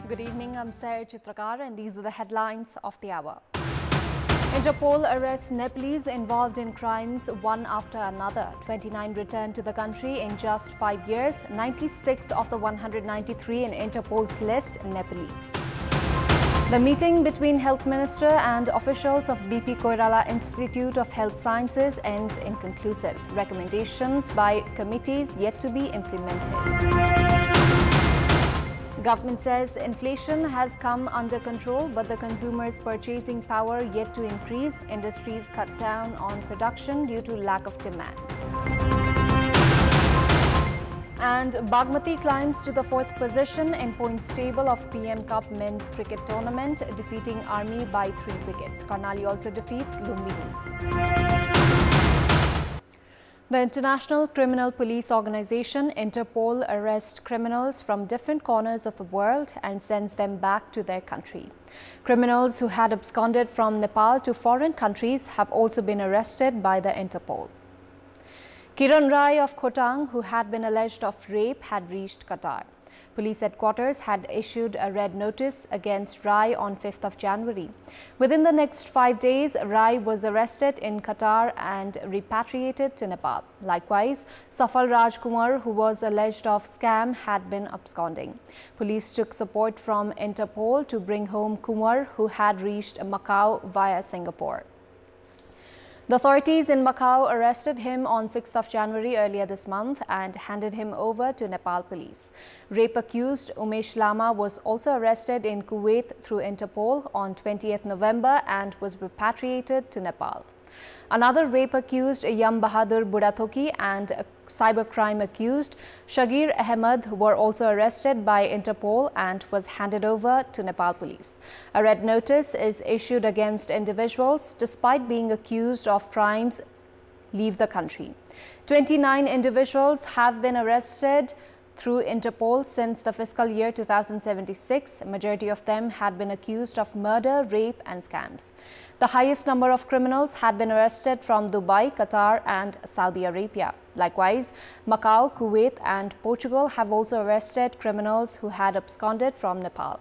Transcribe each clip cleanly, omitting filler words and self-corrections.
Good evening, I'm Sayar Chitrakar and these are the headlines of the hour. Interpol arrests Nepalese involved in crimes one after another. 29 returned to the country in just 5 years. 96 of the 193 in Interpol's list Nepalese. The meeting between Health Minister and officials of BP Koirala Institute of Health Sciences ends inconclusive. Recommendations by committees yet to be implemented. Government says inflation has come under control, but the consumers' purchasing power yet to increase. Industries cut down on production due to lack of demand. And Bagmati climbs to the 4th position in points table of PM Cup men's cricket tournament, defeating Army by 3 wickets. Karnali also defeats Lumbini. The International Criminal Police Organization, Interpol, arrests criminals from different corners of the world and sends them back to their country. Criminals who had absconded from Nepal to foreign countries have also been arrested by the Interpol. Kiran Rai of Khotang, who had been alleged of rape, had reached Qatar. Police headquarters had issued a red notice against Rai on 5th of January. Within the next 5 days, Rai was arrested in Qatar and repatriated to Nepal. Likewise, Safal Rajkumar, who was alleged of scam, had been absconding. Police took support from Interpol to bring home Kumar, who had reached Macau via Singapore. The authorities in Macau arrested him on 6th of January earlier this month and handed him over to Nepal police. Rape accused Umesh Lama was also arrested in Kuwait through Interpol on 20th November and was repatriated to Nepal. Another rape accused Yam Bahadur Budathoki and a cybercrime accused Shagir Ahmed were also arrested by Interpol and was handed over to Nepal police. A red notice is issued against individuals despite being accused of crimes leave the country. 29 individuals have been arrested through Interpol since the fiscal year 2076. A majority of them had been accused of murder, rape and scams. The highest number of criminals had been arrested from Dubai, Qatar and Saudi Arabia. Likewise, Macau, Kuwait and Portugal have also arrested criminals who had absconded from Nepal.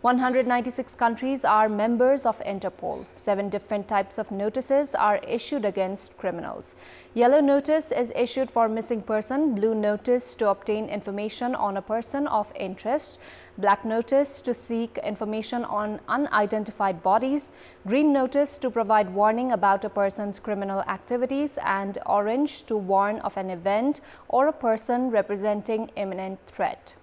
196 countries are members of Interpol. 7 different types of notices are issued against criminals. Yellow notice is issued for missing person, blue notice to obtain information on a person of interest, black notice to seek information on unidentified bodies, green notice to provide warning about a person's criminal activities, and orange to warn of an event or a person representing imminent threat.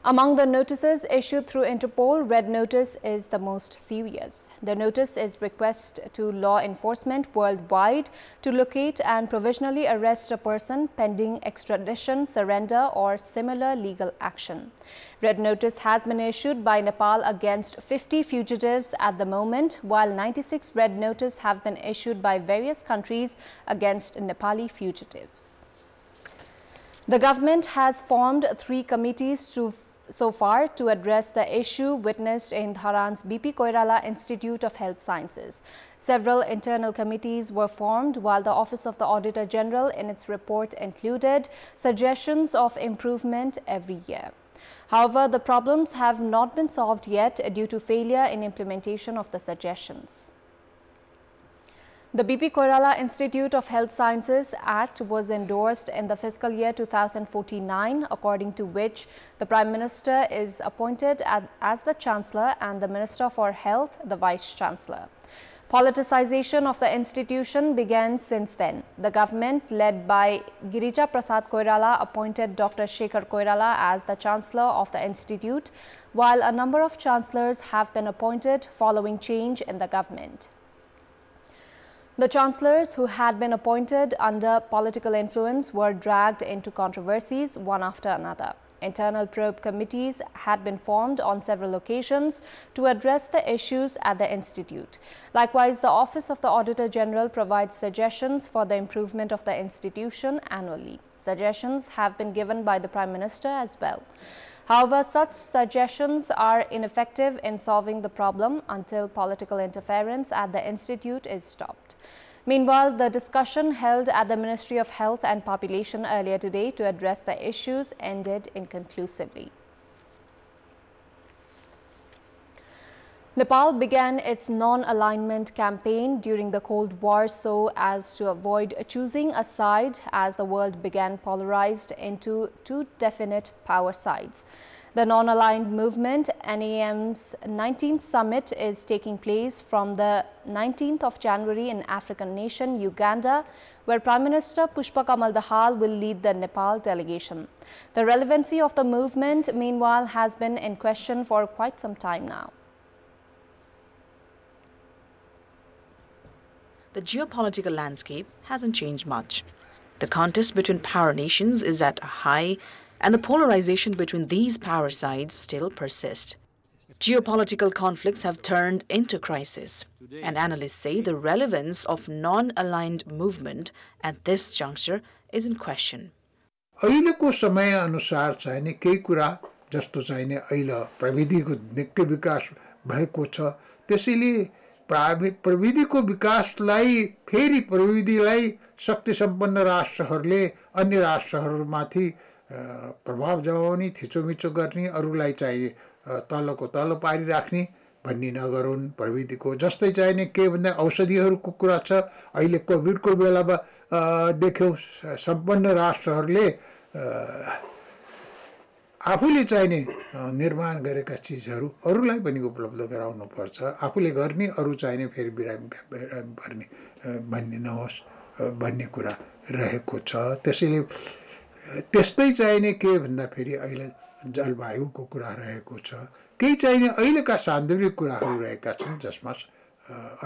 Among the notices issued through Interpol, red notice is the most serious. The notice is request to law enforcement worldwide to locate and provisionally arrest a person pending extradition, surrender or similar legal action. Red notice has been issued by Nepal against 50 fugitives at the moment, while 96 red notice have been issued by various countries against Nepali fugitives. The government has formed 3 committees so far to address the issue witnessed in Dharan's BP Koirala Institute of Health Sciences. Several internal committees were formed, while the Office of the Auditor General in its report included suggestions of improvement every year. However, the problems have not been solved yet due to failure in implementation of the suggestions. The BP Koirala Institute of Health Sciences Act was endorsed in the fiscal year 2014-9, according to which the Prime Minister is appointed as the Chancellor and the Minister for Health the Vice Chancellor. Politicization of the institution began since then. The government, led by Girija Prasad Koirala, appointed Dr. Shekhar Koirala as the Chancellor of the institute, while a number of chancellors have been appointed following change in the government. The chancellors who had been appointed under political influence were dragged into controversies one after another. Internal probe committees had been formed on several occasions to address the issues at the institute. Likewise, the Office of the Auditor General provides suggestions for the improvement of the institution annually. Suggestions have been given by the Prime Minister as well. However, such suggestions are ineffective in solving the problem until political interference at the institute is stopped. Meanwhile, the discussion held at the Ministry of Health and Population earlier today to address the issues ended inconclusively. Nepal began its non-alignment campaign during the Cold War so as to avoid choosing a side as the world began polarized into two definite power sides. The non-aligned movement, NAM's 19th summit, is taking place from the 19th of January in African nation Uganda, where Prime Minister Pushpakamal Dahal will lead the Nepal delegation. The relevancy of the movement, meanwhile, has been in question for quite some time now. The geopolitical landscape hasn't changed much. The contest between power nations is at a high, and the polarization between these power sides still persists. Geopolitical conflicts have turned into crisis, and analysts say the relevance of non-aligned movement at this juncture is in question. अहिलेको समय अनुसार चाहिने केही कुरा जस्तो चाहिने अहिले प्रविधिको निकै विकास भएको छ त्यसैले प्रविधिको विकासलाई फेरि प्रविधिलाई शक्ति सम्पन्न राष्ट्रहरूले अन्य राष्ट्रहरूमाथि प्रभाव जमाउने थिचोमिचो गर्ने अरूलाई चाहिँ तलको तल पारिराख्ने भन्ने नगरून् प्रविधिको जस्तै चाहिने के भन्दा औषधिहरूको कुरा छ अहिले कोभिडको बेलामा देख्यौं सम्पन्न राष्ट्रहरूले आफूले चाहिने निर्माण गरेका चीजहरू अरूलाई पनि उपलब्ध गराउनु पर्छ आफूले गर्ने अरू चाहिने फेरि बिरामी पर्ने भन्ने नहोस् भन्ने कुरा रहेको छ त्यसैले त्यस्तै चाहिने के भन्दा फेरि अहिले जलवायुको कुरा रहेको छ केही चाहिने अहिलेका सान्दर्भिक कुराहरू रहेका छन् जसमा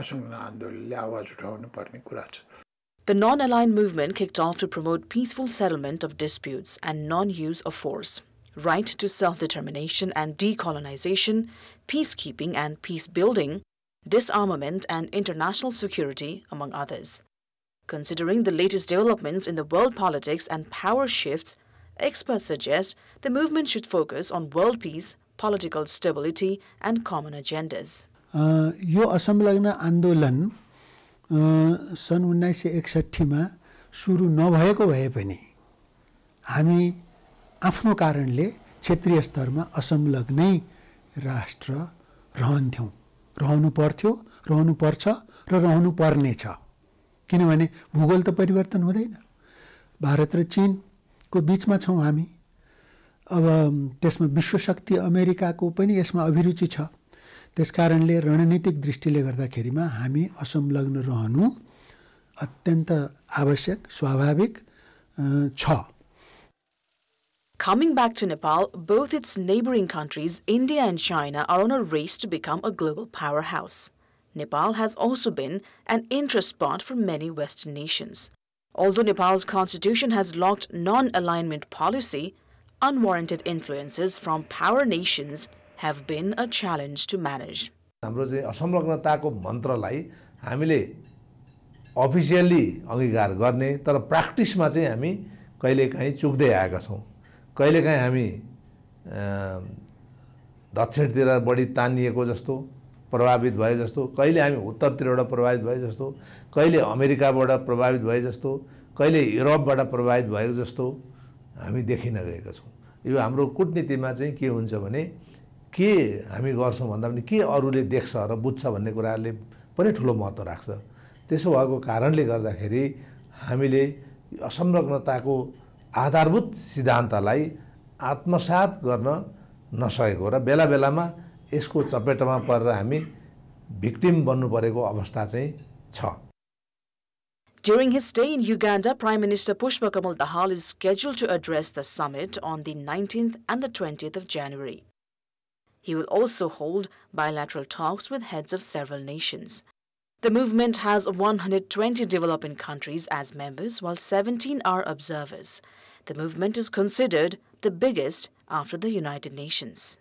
असंलग्न आन्दोलनले आवाज उठाउनु पर्ने कुरा छ The non-aligned movement kicked off to promote peaceful settlement of disputes and non-use of force, right to self-determination and decolonization, peacekeeping and peace-building, disarmament and international security, among others. Considering the latest developments in the world politics and power shifts, experts suggest the movement should focus on world peace, political stability and common agendas. यो असंलग्न आन्दोलन सन् 1961 मा सुरु नभएको भए पनि हामी आफ्नो कारणले क्षेत्रीय स्तरमा असंलग्नै राष्ट्र रहन्थ्यौं रहनु पर्थ्यो रहनु पर्छ र रहनु पर्ने छ किनभने भूगोल त परिवर्तन हुँदैन भारत र चीन को बीचमा छौं हामी अब त्यसमा विश्व शक्ति अमेरिकाको पनि यसमा अभिरुचि छ त्यसकारणले रणनीतिक दृष्टिले गर्दाखेरिमा हामी असंलग्न रहनु अत्यन्त आवश्यक स्वाभाविक छ Coming back to Nepal, both its neighboring countries, India and China, are on a race to become a global powerhouse. Nepal has also been an interest spot for many Western nations. Although Nepal's constitution has locked non-alignment policy, unwarranted influences from power nations have been a challenge to manage. हाम्रो चाहिँ असंलग्नताको मन्त्रलाई हामीले officially अंगीकार गर्ने तर प्र्याक्टिसमा चाहिँ हामी कहिलेकाहीँ चुक्दै आएका छौं कहिलेकाहीँ हामी दक्षिणतिर बढी तानिएको जस्तो प्रभावित भए जस्तो कहिले हामी उत्तरतिरबाट प्रभावित भए जस्तो कहिले अमेरिकाबाट प्रभावित भए जस्तो कहिले युरोपबाट प्रभावित भएको जस्तो हामी देखिन गएका छौं यो हाम्रो कूटनीतिमा चाहिँ के हुन्छ भने के हामी गर्छौं भन्दा पनि के अरूले देख्छ र बुझ्छ भन्ने कुराले पनि ठूलो महत्व राख्छ त्यसो भएको कारणले गर्दाखेरि हामीले असंलग्नताको आधारभूत सिद्धान्तलाई आत्मसात गर्न नसकेको र बेला बेलामा यसको चपेटमा परेर हामी भिक्टिम बन्नु परेको अवस्था चाहिँ छ During his stay in Uganda, Prime Minister Pushpakamal Dahal is scheduled to address the summit on the 19th and the 20th of January. He will also hold bilateral talks with heads of several nations. The movement has 120 developing countries as members, while 17 are observers. The movement is considered the biggest after the United Nations.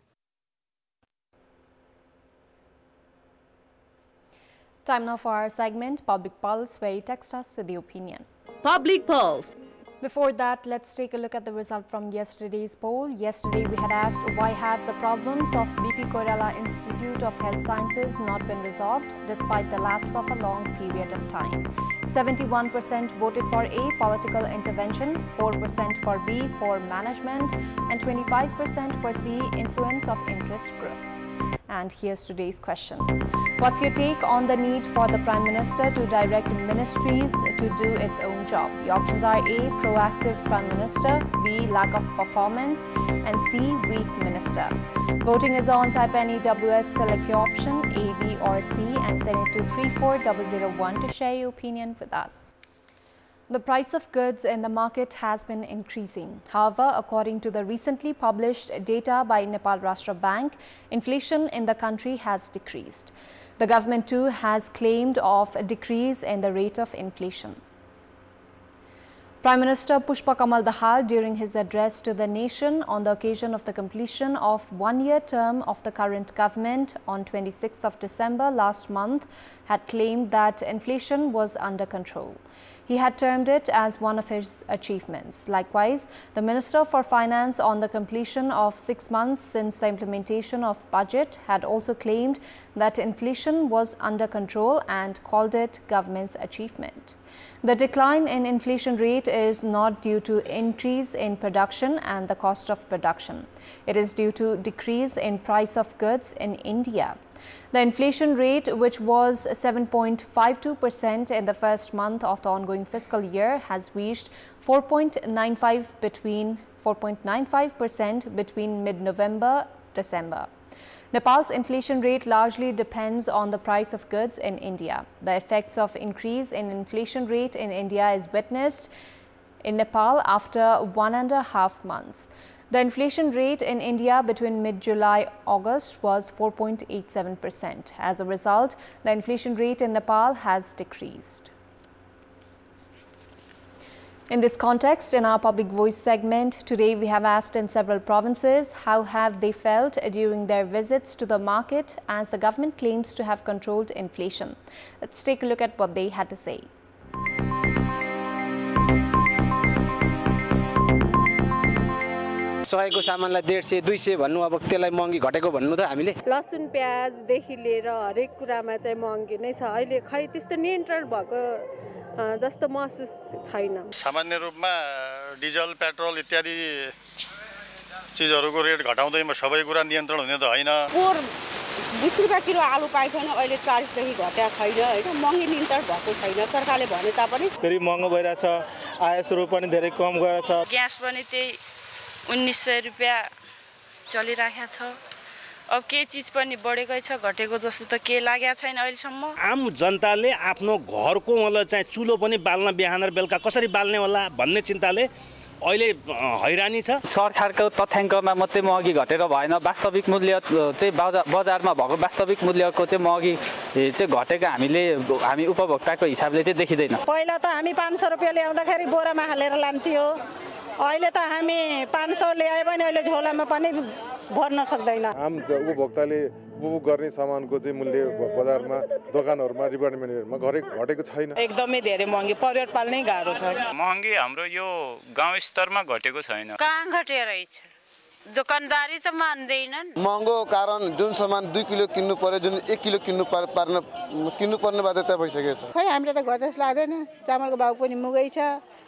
Time now for our segment, Public Pulse, where you text us with your opinion. Public Pulse. Before that, let's take a look at the result from yesterday's poll. Yesterday, we had asked why have the problems of BP Koirala Institute of Health Sciences not been resolved despite the lapse of a long period of time. 71% voted for A, political intervention, 4% for B, poor management, and 25% for C, influence of interest groups. And here's today's question. What's your take on the need for the Prime Minister to direct ministries to do its own job? The options are A. Proactive Prime Minister, B. Lack of performance, and C. Weak Minister. Voting is on. Type NEWS, select your option A, B or C and send it to 34001 to share your opinion with us. The price of goods in the market has been increasing. However, according to the recently published data by Nepal Rashtra Bank, inflation in the country has decreased. The government too has claimed of a decrease in the rate of inflation. Prime Minister Pushpa Kamal Dahal, during his address to the nation on the occasion of the completion of one-year term of the current government on 26th of December last month, had claimed that inflation was under control. He had termed it as one of his achievements. Likewise, the Minister for Finance, on the completion of 6 months since the implementation of budget, had also claimed that inflation was under control and called it government's achievement. The decline in inflation rate is not due to increase in production and the cost of production. It is due to decrease in price of goods in India. The inflation rate, which was 7.52% in the first month of the ongoing fiscal year, has reached 4.95% between mid-November-December. Nepal's inflation rate largely depends on the price of goods in India. The effects of increase in inflation rate in India is witnessed in Nepal after 1.5 months. The inflation rate in India between mid-July-August was 4.87%. As a result, the inflation rate in Nepal has decreased. In this context, in our Public Voice segment, today we have asked in several provinces how have they felt during their visits to the market as the government claims to have controlled inflation. Let's take a look at what they had to say. सयको सामानलाई 150 200 भन्नु अब त्यसलाई महँगी घटेको भन्नु त हामीले लसुन प्याज देखि लिएर हरेक कुरामा चाहिँ महँगी नै छ अहिले खै त्यस्तो नियन्त्रण भएको जस्तो महसुस छैन सामान्य रूपमा डिजल पेट्रोल इत्यादि चीजहरुको रेट घटाउँदैमा सबै कुरा नियन्त्रण हुने त हैन पोर 20 रुपैयाँ किलो आलु पाइथेन अहिले 40 देखि घट्या छैन हैन महँगी नियन्त्रण भएको छैन सरकारले भने तापनि फेरि महँगो भइरा छ आयस्रो पनि धेरै कम गएर छ ग्यास पनि त्यही 1900 रुपैयाँ चलिराखेको छ अब के चीज पनि बढेकै छ घटेको जस्तो त के लागेको छैन अहिलेसम्म आम जनताले आफ्नो घरको मतलब चाहिँ चुलो पनि बाल्न बिहान र बेलुका कसरी बाल्ने होला भन्ने चिन्ताले अहिले हैरानी छ सरकारको तथ्याङ्कमा मात्रै महँगी घटेर भएन वास्तविक मूल्य चाहिँ बजारमा भएको वास्तविक मूल्यको चाहिँ महँगी चाहिँ घटेको हामी उपभोक्ताको हिसाबले चाहिँ देखिदैन पहिला त हामी 500 रुपैयाँ ल्याउँदाखेरि बोरामा हालेर लान्थ्यो अहिले त हामी 500 ल्याए पनि अहिले झोलामा पनि भर्न सक्दैन आम उपभोक्ताले उपभोग गर्ने सामानको चाहिँ मूल्य बजारमा दोकानहरुमा डिपार्टमेन्टहरुमा घटेको छैन एकदमै धेरै महँगी परिवार पाल्नै गाह्रो छ महँगी हाम्रो यो गाउँ स्तरमा घटेको छैन कहाँ घटेर रहेछ दोकानदारी चाहिँ मान्दैनन् महँगो कारण जुन सामान 2 किलो किन्नु पर्यो जुन 1 किलो किन्नु पर्ने बाध्यता भइसकेको छ खै हामीले त घटे जस्तो लाग्दैन चामलको भाउ पनि मुगै छ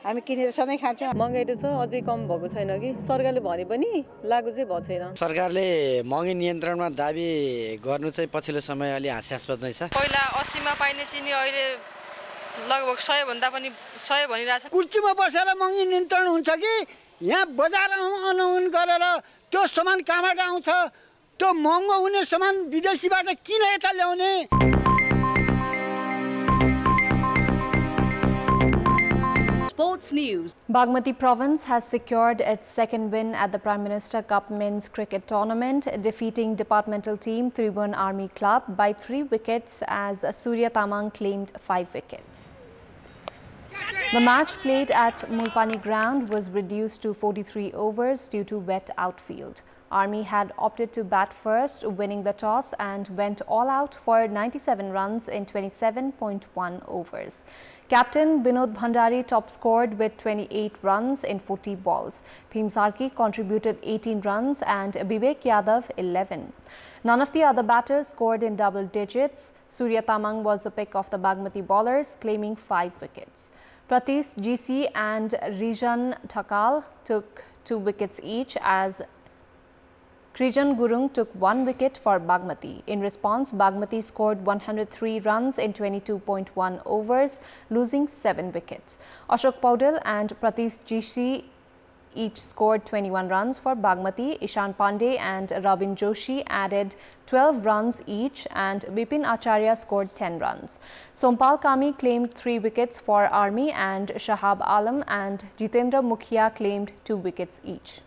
हामी किनेर सधैँ खान्छौँ महँगाई त छ अझै कम भएको छैन कि सरकारले भने पनि लागु चाहिँ भएको छैन सरकारले महँगी नियन्त्रणमा दाबी गर्नु चाहिँ पछिल्लो समय अलि हास्यास्पद नै छ पहिला 80 मा पाइने चिनी अहिले लगभग 100 भन्दा पनि 100 भनिरहेछ कुर्चीमा बसेर महँगी नियन्त्रण हुन्छ कि यहाँ बजारमा अनुमान गरेर त्यो सामान कहाँबाट आउँछ त्यो महँगो हुने सामान विदेशीबाट किन यता ल्याउने Sports news. Bagmati province has secured its second win at the Prime Minister Cup men's cricket tournament, defeating departmental team Tribhuvan Army Club by 3 wickets as Surya Tamang claimed 5 wickets. The match played at Mulpani ground was reduced to 43 overs due to wet outfield. Army had opted to bat first, winning the toss and went all out for 97 runs in 27.1 overs. Captain Binod Bhandari top scored with 28 runs in 40 balls. Bhim Sarki contributed 18 runs and Bibek Yadav 11. None of the other batters scored in double digits. Surya Tamang was the pick of the Bagmati bowlers, claiming 5 wickets. Pratish GC and Rijan Thakal took 2 wickets each as Krijan Gurung took 1 wicket for Bagmati. In response, Bagmati scored 103 runs in 22.1 overs, losing 7 wickets. Ashok Paudel and Pratish Jishi each scored 21 runs for Bagmati. Ishan Pandey and Robin Joshi added 12 runs each, and Vipin Acharya scored 10 runs. Sompal Kami claimed 3 wickets for Army, and Shahab Alam and Jitendra Mukhia claimed 2 wickets each.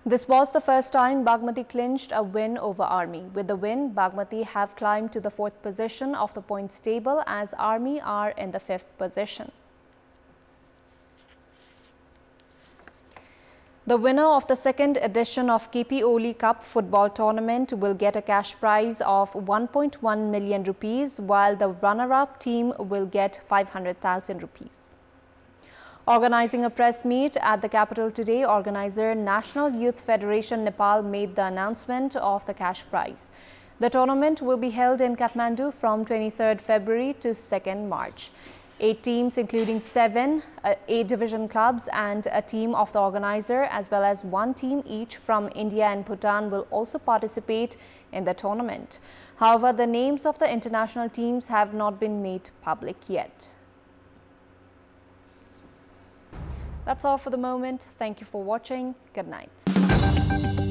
This was the first time Bagmati clinched a win over Army. With the win, Bagmati have climbed to the 4th position of the points table, as Army are in the 5th position. The winner of the 2nd edition of KP Oli Cup football tournament will get a cash prize of 1.1 million rupees, while the runner-up team will get 500,000 rupees. Organizing a press meet at the capital today, organizer National Youth Federation Nepal made the announcement of the cash prize. The tournament will be held in Kathmandu from 23rd February to 2nd March. 8 teams, including 7 A-division clubs and a team of the organizer, as well as 1 team each from India and Bhutan, will also participate in the tournament. However, the names of the international teams have not been made public yet. That's all for the moment. Thank you for watching. Good night.